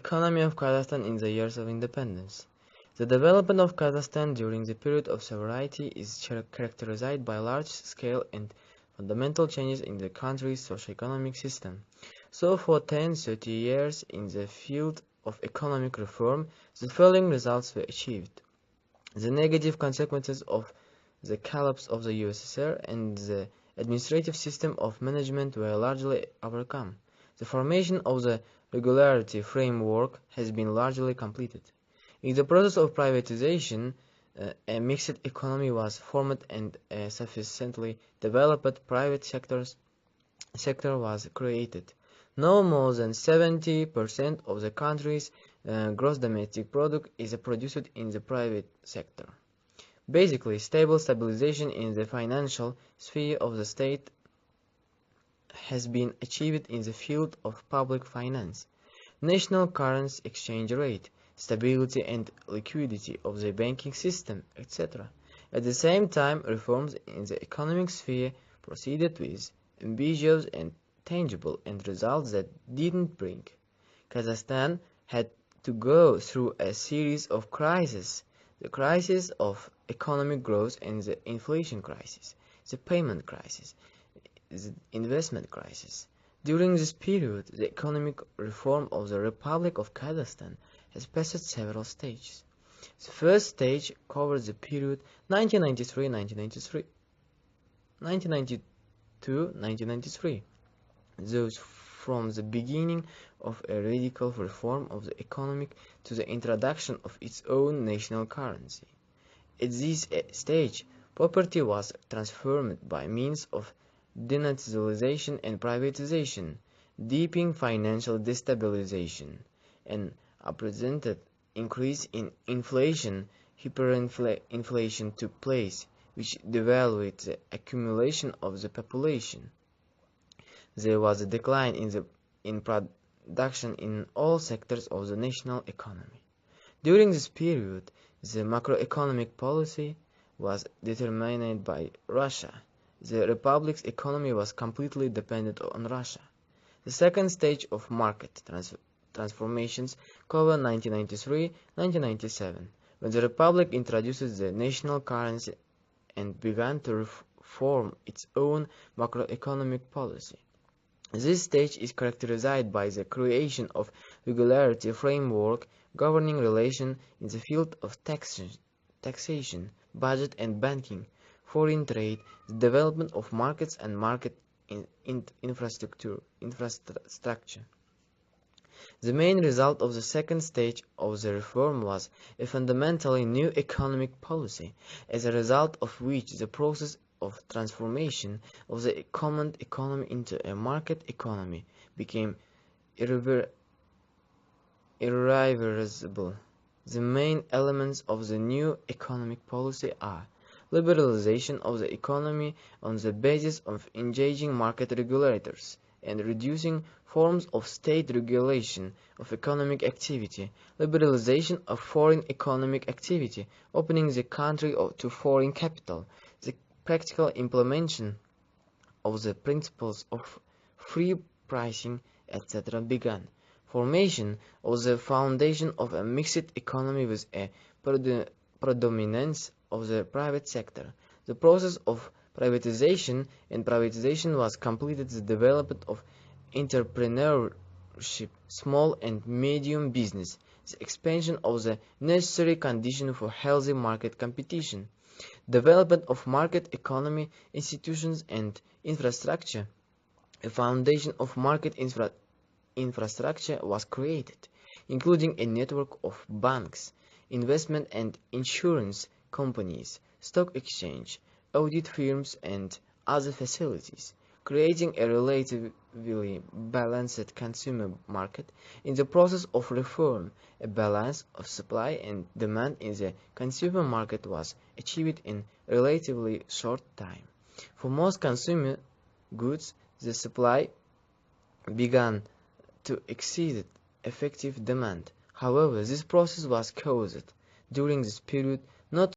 Economy of Kazakhstan in the years of independence. The development of Kazakhstan during the period of sovereignty is characterized by large-scale and fundamental changes in the country's socio-economic system. So for 10-30 years in the field of economic reform, the following results were achieved. The negative consequences of the collapse of the USSR and the administrative system of management were largely overcome. The formation of the regulatory framework has been largely completed. In the process of privatization, a mixed economy was formed and a sufficiently developed private sector was created. No more than 70% of the country's gross domestic product is produced in the private sector. Basically, stabilization in the financial sphere of the state has been achieved in the field of public finance, national currency exchange rate, stability and liquidity of the banking system, etc. At the same time, reforms in the economic sphere proceeded with ambitious and tangible end results that didn't bring. Kazakhstan had to go through a series of crises: the crisis of economic growth and the inflation crisis, the payment crisis, the investment crisis. During this period, the economic reform of the Republic of Kazakhstan has passed several stages. The first stage covered the period 1993-1993, 1992-1993, those from the beginning of a radical reform of the economy to the introduction of its own national currency. At this stage, property was transformed by means of denationalization and privatization, deepening financial destabilization, an unprecedented increase in inflation, hyperinflation took place, which devalued the accumulation of the population. There was a decline in production in all sectors of the national economy. During this period, the macroeconomic policy was determined by Russia. The Republic's economy was completely dependent on Russia. The second stage of market transformations covered 1993-1997, when the Republic introduced the national currency and began to reform its own macroeconomic policy. This stage is characterized by the creation of regulatory framework governing relations in the field of taxation, budget and banking, foreign trade, the development of markets and market infrastructure. The main result of the second stage of the reform was a fundamentally new economic policy, as a result of which the process of transformation of the common economy into a market economy became irreversible. The main elements of the new economic policy are liberalization of the economy on the basis of engaging market regulators and reducing forms of state regulation of economic activity, liberalization of foreign economic activity, opening the country to foreign capital, the practical implementation of the principles of free pricing, etc. began. Formation of the foundation of a mixed economy with a predominance of the private sector. The process of privatization was completed. The development of entrepreneurship, small and medium business, the expansion of the necessary conditions for healthy market competition, development of market economy institutions and infrastructure. A foundation of market infrastructure was created, including a network of banks, investment and insurance companies, stock exchange, audit firms and other facilities, creating a relatively balanced consumer market. In the process of reform, a balance of supply and demand in the consumer market was achieved in a relatively short time. For most consumer goods, the supply began to exceed effective demand. However, this process was caused during this period not